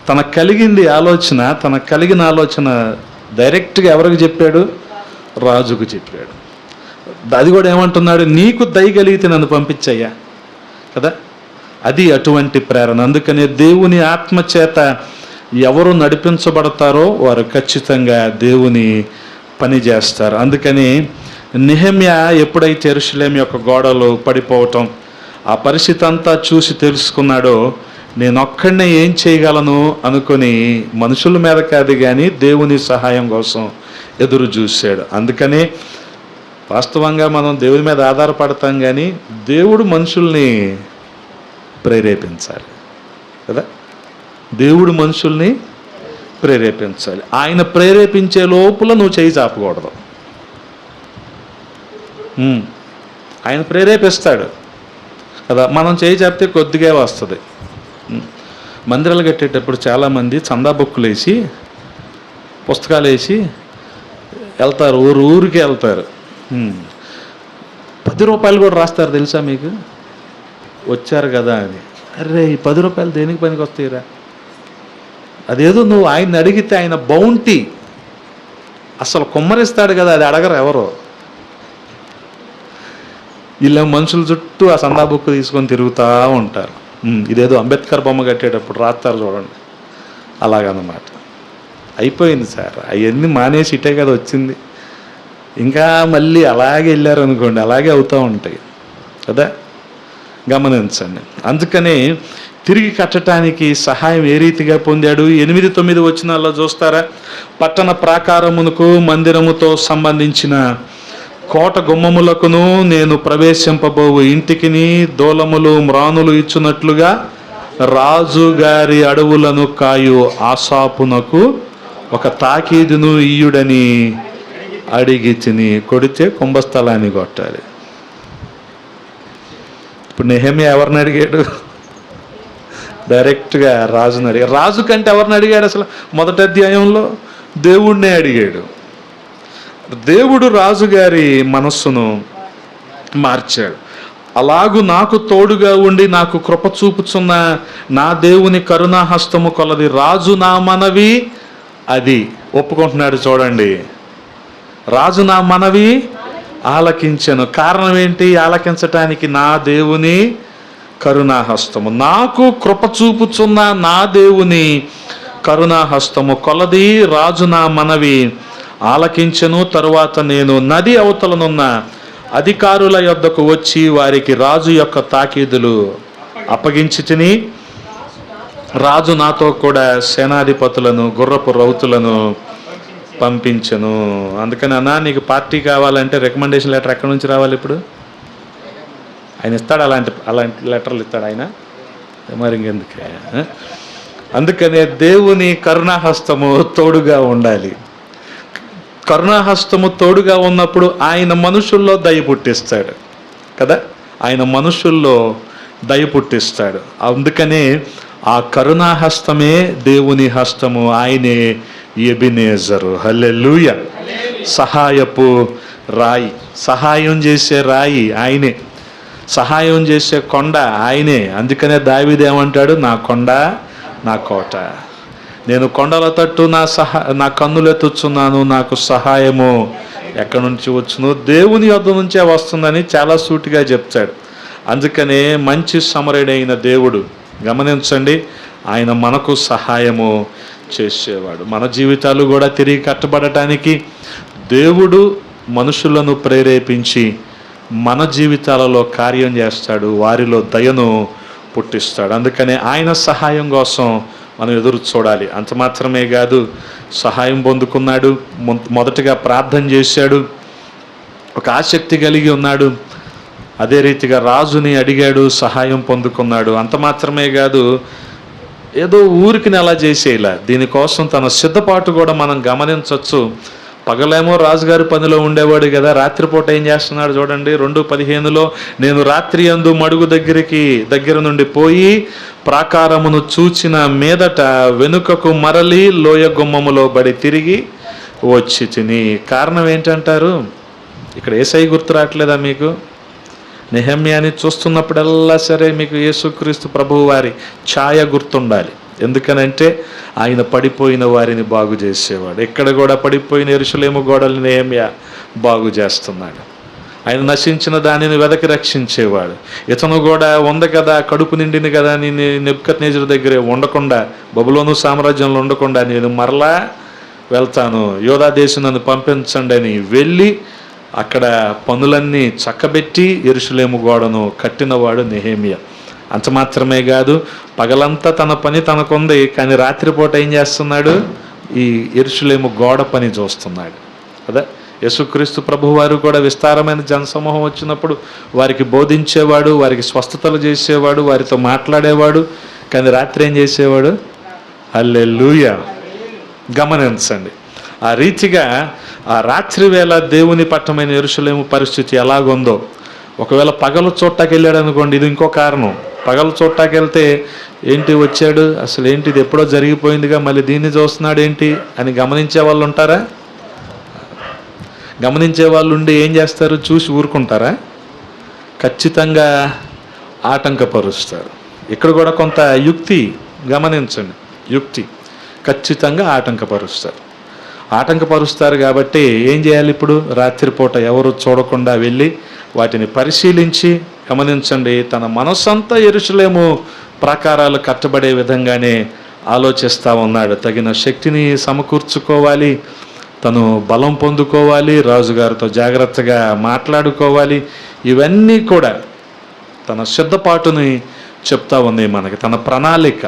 Speaker 1: తనకు కలిగింది ఆలోచన, తనకు కలిగిన ఆలోచన డైరెక్ట్గా ఎవరికి చెప్పాడు? రాజుకు చెప్పాడు. అది కూడా ఏమంటున్నాడు? నీకు దయ కలిగితే నన్ను పంపించయ్యా కదా. అది అటువంటి ప్రేరణ. అందుకనే దేవుని ఆత్మచేత ఎవరు నడిపించబడతారో వారు ఖచ్చితంగా దేవుని పని చేస్తారు. అందుకని నెహెమ్యా ఎప్పుడైతే యెరూషలేము యొక్క గోడలు పడిపోవటం ఆ పరిస్థితి అంతా చూసి తెలుసుకున్నాడో, నేను ఒక్కడనే ఏం చేయగలను అనుకొని మనుషుల మీద కాదు కానీ దేవుని సహాయం కోసం ఎదురు చూశాడు. అందుకని వాస్తవంగా మనం దేవుని మీద ఆధారపడతాం కానీ దేవుడు మనుషుల్ని ప్రేరేపించాలి కదా. దేవుడు మనుషుల్ని ప్రేరేపించాలి. ఆయన ప్రేరేపించే లోపల నువ్వు చేయి చాపకూడదు. ఆయన ప్రేరేపిస్తాడు కదా. మనం చేయి చాపితే కొద్దిగా వస్తుంది. మందిరాలు కట్టేటప్పుడు చాలామంది చందా బుక్కులు వేసి పుస్తకాలు వేసి వెళ్తారు, ఊరికి వెళ్తారు. రూపాయలు కూడా రాస్తారు తెలుసా మీకు? వచ్చారు కదా అని. అరే ఈ 10 రూపాయలు దేనికి పనికి వస్తాయిరా? అదేదో నువ్వు ఆయన్ని అడిగితే ఆయన బౌంటీ అసలు కుమ్మరిస్తాడు కదా, అది అడగరు ఎవరో. వీళ్ళ మనుషుల చుట్టూ ఆ సందా బుక్ తీసుకొని తిరుగుతూ ఉంటారు. ఇదేదో అంబేద్కర్ బొమ్మ కట్టేటప్పుడు రాస్తారు చూడండి, అలాగన్నమాట. అయిపోయింది సార్, అవన్నీ మానేసి ఇటే కదా వచ్చింది. ఇంకా మళ్ళీ అలాగే వెళ్ళారు అనుకోండి, అలాగే అవుతూ ఉంటాయి కదా, గమనించండి. అందుకనే తిరిగి కట్టడానికి సహాయం ఏ రీతిగా పొందాడు? 8-9 వచనాల్లో చూస్తారా? పట్టణ ప్రాకారమునకు మందిరముతో సంబంధించిన కోట గుమ్మములకును నేను ప్రవేశింపబోవు ఇంటికిని దూలములు మ్రానులు ఇచ్చున్నట్లుగా రాజుగారి అడవులను కాయు ఆసాపునకు ఒక తాకీదును ఇయ్యుడని అడిగి తిని. కొడితే కుంభస్థలాన్ని కొట్టాలి. ఇప్పుడు నెహెమ్యా ఎవరిని అడిగాడు? డైరెక్ట్గా రాజుని అడిగాడు. రాజు కంటే ఎవరిని అడిగాడు? అసలు మొదటి అధ్యాయంలో దేవుడినే అడిగాడు. దేవుడు రాజుగారి మనస్సును మార్చాడు. అలాగూ నాకు తోడుగా ఉండి నాకు కృప చూపుచున్న నా దేవుని కరుణాహస్తము కొలది రాజు నా మనవి అది ఒప్పుకుంటున్నాడు. చూడండి, రాజు నా మనవి ఆలకించెను. కారణం ఏంటి? ఆలకించటానికి నా దేవుని కరుణాహస్తము, నాకు కృప చూపుచున్న నా దేవుని కరుణాహస్తము కొలది రాజు నా మనవి ఆలకించెను. తరువాత నేను నది అవతలనున్న అధికారుల యొద్దకు వచ్చి వారికి రాజు యొక్క తాకీదులు అప్పగించి తిని, రాజు నాతో కూడా సేనాధిపతులను గుర్రపు రౌతులను పంపించెను. అందుకని అన్నా, నీకు పార్టీ కావాలంటే రికమెండేషన్ లెటర్ ఎక్కడి నుంచి రావాలి? ఇప్పుడు ఆయన ఇస్తాడు, అలాంటి లెటర్లు ఇస్తాడు ఆయన, మరి ఇంకెందుకే. అందుకనే దేవుని కరుణాహస్తము తోడుగా ఉండాలి. కరుణాహస్తము తోడుగా ఉన్నప్పుడు ఆయన మనుషుల్లో దయ పుట్టిస్తాడు కదా, ఆయన మనుషుల్లో దయ పుట్టిస్తాడు. అందుకనే ఆ కరుణాహస్తమే దేవుని హస్తము, ఆయనే ఎబినేజరు. హల్లెలూయా. సహాయపు రాయి, సహాయం చేసే రాయి ఆయనే, సహాయం చేసే కొండ ఆయనే. అందుకనే దావీదు ఏమంటాడు? నా కొండ, నా కోట, నేను కొండల తట్టు నా కన్నులెత్తుచున్నాను, నాకు సహాయము ఎక్కడి నుంచి వచ్చును? దేవుని యొద్ద నుంచే వస్తుందని చాలా సూటిగా చెప్తాడు. అందుకనే మంచి సమరుడైన దేవుడు, గమనించండి, ఆయన మనకు సహాయము చేసేవాడు. మన జీవితాలు కూడా తిరిగి కట్టబడటానికి దేవుడు మనుషులను ప్రేరేపించి మన జీవితాలలో కార్యం చేస్తాడు, వారిలో దయను పుట్టిస్తాడు. అందుకనే ఆయన సహాయం కోసం మనం ఎదురు చూడాలి. అంత మాత్రమే కాదు, సహాయం పొందుకున్నాడు, మొదటగా ప్రార్థన చేశాడు, ఒక ఆసక్తి కలిగి ఉన్నాడు. అదే రీతిగా రాజుని అడిగాడు, సహాయం పొందుకున్నాడు. అంత మాత్రమే కాదు, ఏదో ఊరికి నెలా చేసేలా, దీనికోసం తన సిద్ధపాటు కూడా మనం గమనించవచ్చు. పగలేమో రాజుగారి పనిలో ఉండేవాడు కదా, రాత్రిపూట ఏం చేస్తున్నాడు చూడండి. 2:15 నేను రాత్రి యందు మడుగు దగ్గర నుండి పోయి ప్రాకారమును చూచిన మీదట వెనుకకు మరలి లోయ గుమ్మములో బడి తిరిగి వచ్చి తిని. కారణం ఏంటంటారు? ఇక్కడ యేసయ్య గుర్తు రావట్లేదా మీకు? నెహెమ్యాని చూస్తున్నప్పుడల్లా సరే మీకు యేసుక్రీస్తు ప్రభువు వారి ఛాయ గుర్తుండాలి. ఎందుకనంటే ఆయన పడిపోయిన వారిని బాగు చేసేవాడు. ఇక్కడ కూడా పడిపోయిన యెరూషలేము గోడల్ని నెహెమ్యా బాగు చేస్తున్నాడు. ఆయన నశించిన దానిని వెదకి రక్షించేవాడు. ఇతను కూడా ఉంది కదా, కడుపు నిండింది కదా, నేను నెబుకద్నెజరు దగ్గరే ఉండకుండా, బబులోను సామ్రాజ్యంలో ఉండకుండా నేను మరలా వెళ్తాను, యోధా దేశం నన్ను పంపించండి అని వెళ్ళి అక్కడ పనులన్నీ చక్కబెట్టి యెరూషలేము గోడను కట్టినవాడు నెహెమ్యా. అంత మాత్రమే కాదు, పగలంతా తన పని తనకుంది, కానీ రాత్రిపూట ఏం చేస్తున్నాడు? ఈ యెరూషలేము గోడ పని చూస్తున్నాడు కదా. యేసుక్రీస్తు ప్రభువారు కూడా విస్తారమైన జనసమూహం వచ్చినప్పుడు వారికి బోధించేవాడు, వారికి స్వస్థతలు చేసేవాడు, వారితో మాట్లాడేవాడు, కానీ రాత్రి ఏం చేసేవాడు? హల్లెలూయా. గమనించండి, ఆ రీతిగా ఆ రాత్రి వేళ దేవుని పట్టణమైన యెరూషలేము పరిస్థితి ఎలాగుందో. ఒకవేళ పగలు చూడటానికి వెళ్ళాడు అనుకోండి, ఇది ఇంకో కారణం. పగలు చూడటానికి వెళ్తే ఏంటి వచ్చాడు, అసలు ఏంటి ఇది ఎప్పుడో జరిగిపోయిందిగా, మళ్ళీ దీన్ని చూస్తున్నాడు ఏంటి అని గమనించే వాళ్ళు ఉంటారా? గమనించే వాళ్ళు ఉండి ఏం చేస్తారు? చూసి ఊరుకుంటారా? ఖచ్చితంగా ఆటంకపరుస్తారు. ఇక్కడ కూడా కొంత యుక్తి గమనించండి. యుక్తి ఖచ్చితంగా ఆటంకపరుస్తారు కాబట్టి ఏం చేయాలి? ఇప్పుడు రాత్రిపూట ఎవరు చూడకుండా వెళ్ళి వాటిని పరిశీలించి, గమనించండి, తన మనస్సంతా యెరూషలేము ప్రాకారాలు కట్టబడే విధంగానే ఆలోచిస్తూ ఉన్నాడు. తగిన శక్తిని సమకూర్చుకోవాలి, తను బలం పొందుకోవాలి, రాజుగారితో జాగ్రత్తగా మాట్లాడుకోవాలి. ఇవన్నీ కూడా తన సిద్ధపాటుని చెప్తా ఉంది మనకి, తన ప్రణాళిక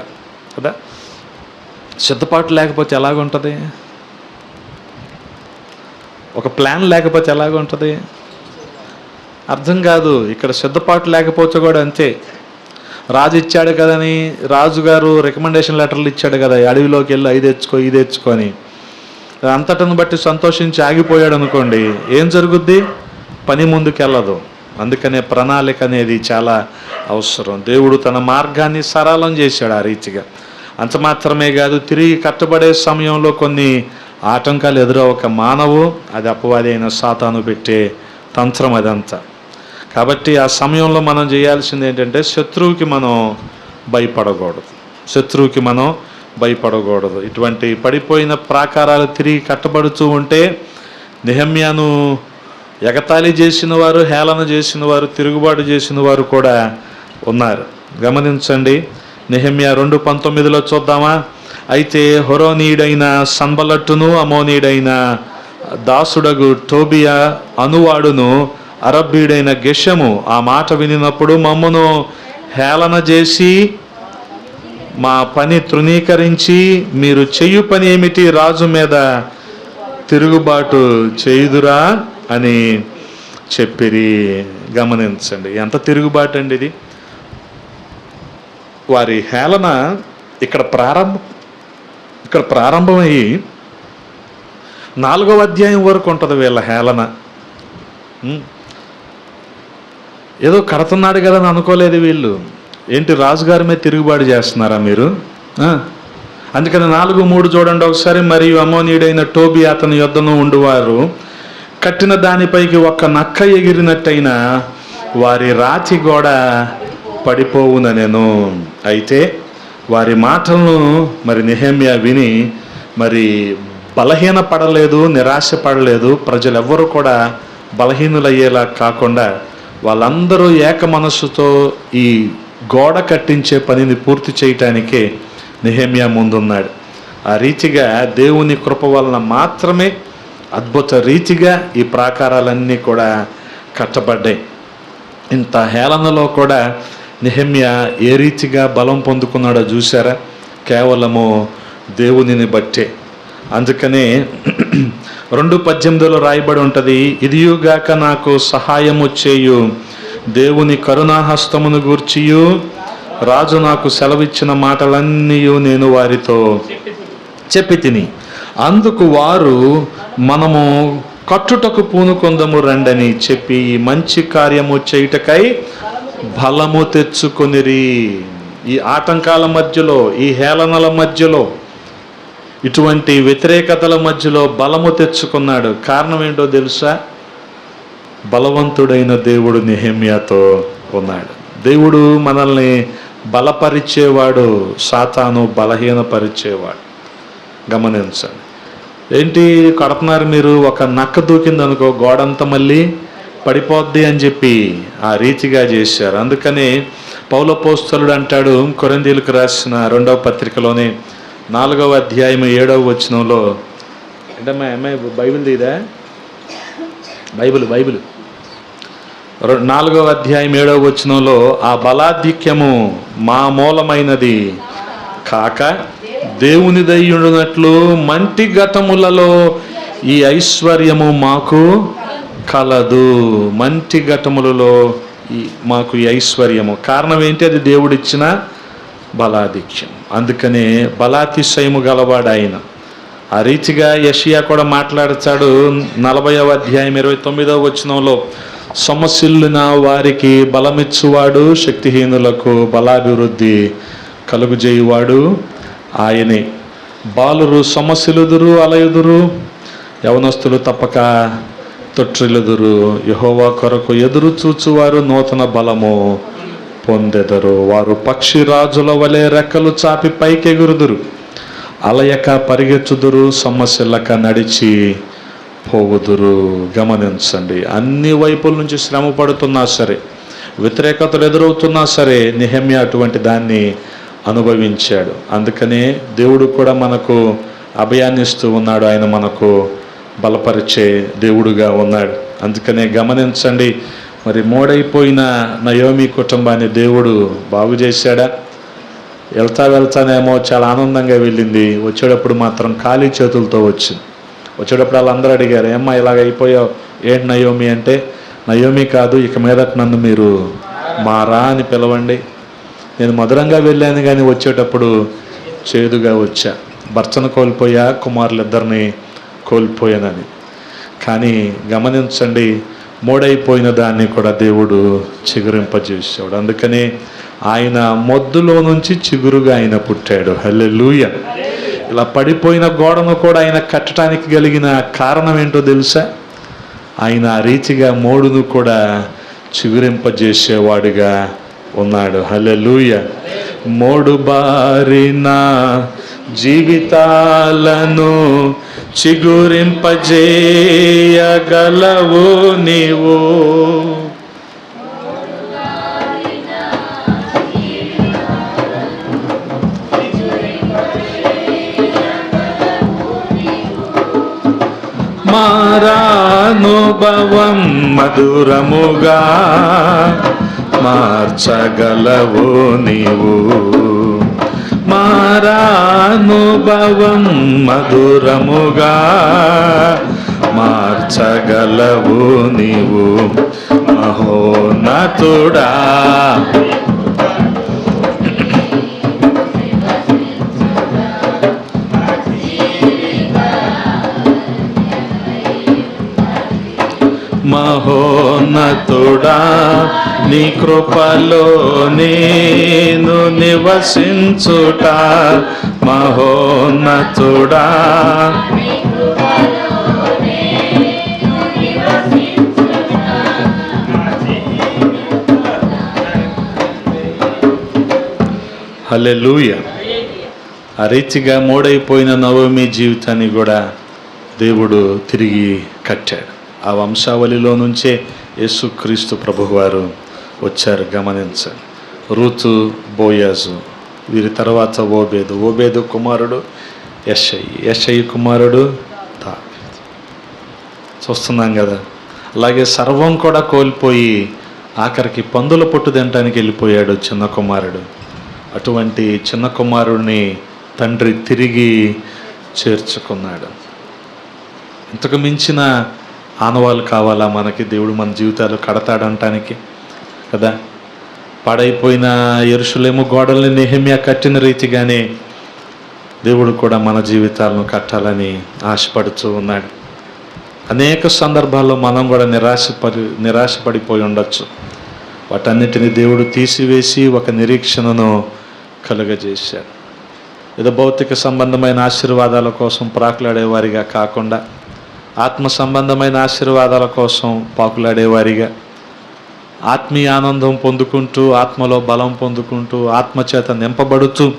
Speaker 1: కదా. సిద్ధపాటు లేకపోతే ఎలాగుంటుంది? ఒక ప్లాన్ లేకపోతే ఎలాగుంటుంది? అర్థం కాదు. ఇక్కడ సిద్ధపాటు లేకపోతే కూడా అంతే. రాజు ఇచ్చాడు కదని, రాజుగారు రికమెండేషన్ లెటర్లు ఇచ్చాడు కదా, అడవిలోకి వెళ్ళి ఇది తెచ్చుకో అని, అంతటను బట్టి సంతోషించి ఆగిపోయాడు అనుకోండి, ఏం జరుగుద్ది? పని ముందుకెళ్ళదు. అందుకనే ప్రణాళిక అనేది చాలా అవసరం. దేవుడు తన మార్గాన్ని సరళం చేశాడు ఆ రీతిగా. అంత మాత్రమే కాదు, తిరిగి కట్టబడే సమయంలో కొన్ని ఆటంకాలు ఎదురవక మానవు, అది అపవాది అయిన సాతాను పెట్టే తంత్రం అదంతా. కాబట్టి ఆ సమయంలో మనం చేయాల్సింది ఏంటంటే శత్రువుకి మనం భయపడకూడదు. ఇటువంటి పడిపోయిన ప్రాకారాలు తిరిగి కట్టబడుతూ ఉంటే నెహెమ్యాను ఎగతాళి చేసిన వారు, హేళన చేసిన వారు, తిరుగుబాటు చేసిన వారు కూడా ఉన్నారు. గమనించండి, నెహెమ్యా 2:19 చూద్దామా? అయితే హొరోనీయుడైన సన్బల్లట్టును, అమోనీయుడైన దాసుడగు టోబియా అనువాడును, అరబ్బీయుడైన గెషము ఆ మాట వినినప్పుడు మమ్మను హేళన చేసి మా పని తృణీకరించి, మీరు చెయ్యు పని ఏమిటి? రాజు మీద తిరుగుబాటు చేయుదురా అని చెప్పిరి. గమనించండి, ఎంత తిరుగుబాటు అండి ఇది. వారి హేళన ఇక్కడ ప్రారంభమయ్యి 4వ అధ్యాయం వరకు ఉంటుంది వీళ్ళ హేళన. ఏదో కడుతున్నాడు కదా అని అనుకోలేదు వీళ్ళు. ఏంటి, రాజుగారి మీద తిరుగుబాటు చేస్తున్నారా మీరు? అందుకని 4:3 చూడండి ఒకసారి. మరియు అమోనీయుడైన టోబి అతని యొద్దను ఉండువారు కట్టిన దానిపైకి ఒక్క నక్క ఎగిరినట్టయినా వారి రాతి గోడ పడిపోవుననెను. అయితే వారి మాటలను మరి నెహెమ్యా విని మరి బలహీన పడలేదు, నిరాశ పడలేదు. ప్రజలెవ్వరూ కూడా బలహీనులయ్యేలా కాకుండా వాళ్ళందరూ ఏక మనస్సుతో ఈ గోడ కట్టించే పనిని పూర్తి చేయటానికే నెహెమ్యా ముందున్నాడు. ఆ రీతిగా దేవుని కృప వలన మాత్రమే అద్భుత రీతిగా ఈ ప్రాకారాలన్నీ కూడా కట్టబడ్డాయి. ఇంత హేళనలో కూడా నెహెమ్యా ఏ రీతిగా బలం పొందుకున్నాడో చూసారా? కేవలము దేవునిని బట్టే. అందుకనే 2:18 రాయబడి ఉంటుంది, ఇదియుగాక నాకు సహాయము చేయు దేవుని కరుణాహస్తమును గూర్చియు రాజు నాకు సెలవిచ్చిన మాటలన్నీ నేను వారితో చెప్పి తిని, అందుకు వారు మనము కట్టుటకు పూనుకొందము రండని చెప్పి ఈ మంచి కార్యము చేయుటకై బలము తెచ్చుకొనిరి. ఈ ఆటంకాల మధ్యలో, ఈ హేళనల మధ్యలో, ఇటువంటి వ్యతిరేకతల మధ్యలో బలము తెచ్చుకున్నాడు. కారణం ఏంటో తెలుసా? బలవంతుడైన దేవుడు నెహెమ్యాతో ఉన్నాడు. దేవుడు మనల్ని బలపరిచేవాడు, సాతాను బలహీనపరిచేవాడు. గమనించండి. ఏంటి కడుతున్నారు మీరు? ఒక నక్క దూకిందనుకో గోడంతా మళ్ళీ పడిపోద్ది అని చెప్పి ఆ రీతిగా చేశారు. అందుకని పౌలపోస్తలుడు అంటాడు కొరింథీయులకు రాసిన 2వ పత్రికలోనే 4వ అధ్యాయం 7వ వచనంలో, అంటే మా అమ్మాయి బైబిల్ తీదా? బైబిల్ 4వ అధ్యాయం 7వ వచనంలో, ఆ బలాధిక్యము మా మూలమైనది కాక దేవుని దయ్యుండునట్లు మంటి ఘటములలో ఈ ఐశ్వర్యము మాకు కలదు. మంటి ఘటములలో మాకు ఈ ఐశ్వర్యము కారణం ఏంటి? అది దేవుడిచ్చిన బలాధిక్యం. అందుకనే బలాతిశయము గలవాడు ఆయన. ఆ రీతిగా యెషయా కూడా మాట్లాడతాడు 40వ అధ్యాయం 29వ వచనంలో, సొమ్మసిల్లిన వారికి బలమిచ్చువాడు, శక్తిహీనులకు బలాభివృద్ధి కలుగుజేయువాడు ఆయనే. బాలురు సొమ్మసిలుదురు, అలయుదురు, యవనస్తులు తప్పక తొట్టిల్లుదురు. యెహోవా కొరకు ఎదురు చూచువారు నూతన బలము పొందెదరు. వారు పక్షిరాజుల వలె రెక్కలు చాపి పైకెగురుదురు. అలయక పరిగెత్తుదురు, సొమ్మసిల్లక నడిచి పోవుదురు. గమనించండి, అన్ని వైపుల నుంచి శ్రమ పడుతున్నా సరే, వ్యతిరేకతలు ఎదురవుతున్నా సరే, నెహెమ్యా అటువంటి దాన్ని అనుభవించాడు. అందుకనే దేవుడు కూడా మనకు అభయాన్ని ఇస్తూ ఉన్నాడు. ఆయన మనకు బలపరిచే దేవుడుగా ఉన్నాడు. అందుకనే గమనించండి, మరి మోడైపోయిన నయోమి కుటుంబాన్ని దేవుడు బాగు చేశాడా? వెళ్తానేమో చాలా ఆనందంగా వెళ్ళింది, వచ్చేటప్పుడు మాత్రం ఖాళీ చేతులతో వచ్చింది. వచ్చేటప్పుడు వాళ్ళందరూ అడిగారు, ఏమ్మా ఇలాగ అయిపోయావు, ఏంటి నయోమి అంటే, నయోమి కాదు, ఇక మీదట నన్ను మీరు మారా అని పిలవండి. నేను మధురంగా వెళ్ళాను కానీ వచ్చేటప్పుడు చేదుగా వచ్చా. భర్తను కోల్పోయా, కుమారులిద్దరిని కోల్పోయానని. కానీ గమనించండి, మోడైపోయిన దాన్ని కూడా దేవుడు చిగురింపజేసాడు. అందుకనే ఆయన మొద్దులో నుంచి చిగురుగా ఆయన పుట్టాడు. హల్లెలూయా. ఇలా పడిపోయిన గోడను కూడా ఆయన కట్టడానికి కలిగిన కారణం ఏంటో తెలుసా? ఆయన ఆ రీతిగా మోడును కూడా చిగురింపజేసేవాడుగా ఉన్నాడు. హల్లెలూయా. మోడు బారిన జీవితాలను చిగురింపజేయగలవు నీవు. మారానుభవం మధురముగా మార్చగలవు నీవు. మారానుభవం మధురముగా మార్చగలవు నీవు. మహోన్నతుడా మహోన్నతుడా నీ కృపలో నేను నివసించుట. మహోన్నతుడా హల్లెలూయా. ఆ రీతిగా మోడైపోయిన నవమి జీవితాన్ని కూడా దేవుడు తిరిగి కట్టాడు. ఆ వంశావళిలో నుంచే యేసుక్రీస్తు ప్రభువారు వచ్చారు. గమనించండి, రూతు, బోయాజు, వీరి తర్వాత ఓబేదు కుమారుడు యెషయి కుమారుడు దావీదు. చూస్తున్నాం కదా. అలాగే సర్వం కూడా కోల్పోయి ఆఖరికి పందుల పొట్టు తినడానికి వెళ్ళిపోయాడు చిన్న కుమారుడు. అటువంటి చిన్న కుమారుడిని తండ్రి తిరిగి చేర్చుకున్నాడు. ఇంతకు మించిన ఆనవాళ్ళు కావాలా మనకి? దేవుడు మన జీవితాలు కడతాడంటానికి కదా. పాడైపోయిన యెరూషలేము గోడల్ని నెహెమ్యా కట్టిన రీతిగానే దేవుడు కూడా మన జీవితాలను కట్టాలని ఆశపడుతూ ఉన్నాడు. అనేక సందర్భాల్లో మనం కూడా నిరాశపడిపోయి ఉండొచ్చు. వాటన్నిటిని దేవుడు తీసివేసి ఒక నిరీక్షణను కలుగజేశాడు. ఏదో భౌతిక సంబంధమైన ఆశీర్వాదాల కోసం ప్రాకులాడేవారిగా కాకుండా ఆత్మ సంబంధమైన ఆశీర్వాదాల కోసం పాకులాడేవారిగా, ఆత్మీయ ఆనందం పొందుకుంటూ, ఆత్మలో బలం పొందుకుంటూ, ఆత్మచేత నింపబడుతూ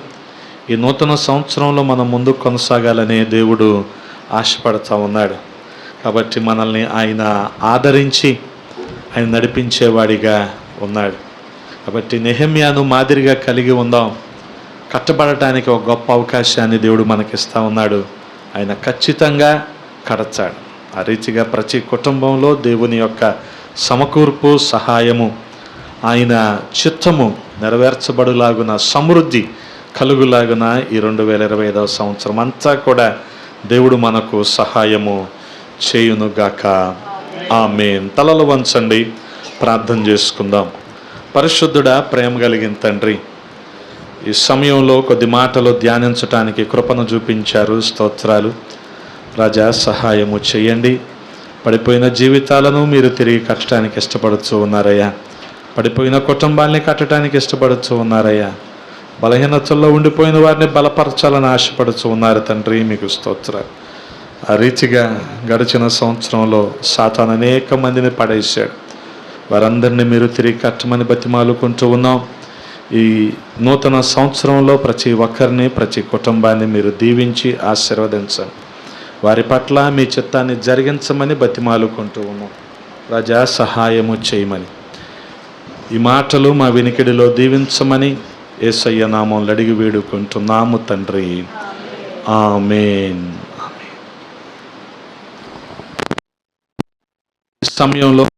Speaker 1: ఈ నూతన సంవత్సరంలో మనం ముందుకు కొనసాగాలనే దేవుడు ఆశపడుతూ ఉన్నాడు. కాబట్టి మనల్ని ఆయన ఆదరించి ఆయన నడిపించేవాడిగా ఉన్నాడు. కాబట్టి నెహెమ్యాను మాదిరిగా కలిగి ఉందాం. కట్టబడటానికి ఒక గొప్ప అవకాశాన్ని దేవుడు మనకిస్తూ ఉన్నాడు. ఆయన ఖచ్చితంగా కడతాడు. ఆ రీతిగా ప్రతి కుటుంబంలో దేవుని యొక్క సమకూర్పు, సహాయము, ఆయన చిత్తము నెరవేర్చబడులాగున, సమృద్ధి కలుగులాగున ఈ 2025 సంవత్సరం అంతా కూడా దేవుడు మనకు సహాయము చేయునుగాక. ఆమేన్. తలలు వంచండి, ప్రార్థన చేసుకుందాం. పరిశుద్ధుడా, ప్రేమ కలిగిన తండ్రి, ఈ సమయంలో కొద్ది మాటలు ధ్యానించటానికి కృపను చూపించారు. స్తోత్రాలు రాజా. సహాయము చేయండి. పడిపోయిన జీవితాలను మీరు తిరిగి కట్టడానికి ఇష్టపడుతూ ఉన్నారయ్యా. పడిపోయిన కుటుంబాన్ని కట్టడానికి ఇష్టపడుతూ ఉన్నారయ్యా. బలహీనతల్లో ఉండిపోయిన వారిని బలపరచాలని ఆశపడుతూ ఉన్నారు తండ్రి. మీకు స్తోత్రాలు. ఆ రీతిగా గడిచిన సంవత్సరంలో సాతాను అనేక మందిని పడేశాడు. వారందరినీ మీరు తిరిగి కట్టమని బతిమాలుకుంటూ ఉన్నాం. ఈ నూతన సంవత్సరంలో ప్రతి ఒక్కరిని, ప్రతి కుటుంబాన్ని మీరు దీవించి ఆశీర్వదించండి. వారి పట్ల మీ చిత్తాన్ని జరిగించమని బతిమాలుకుంటూ ఉన్నాం. ప్రజా సహాయము చేయమని ఈ మాటలు మా వినికిడిలో దీవించమని యేసయ్య నామంలో అడిగి వేడుకుంటున్నాము తండ్రి. ఆమేన్. ఈ సమయంలో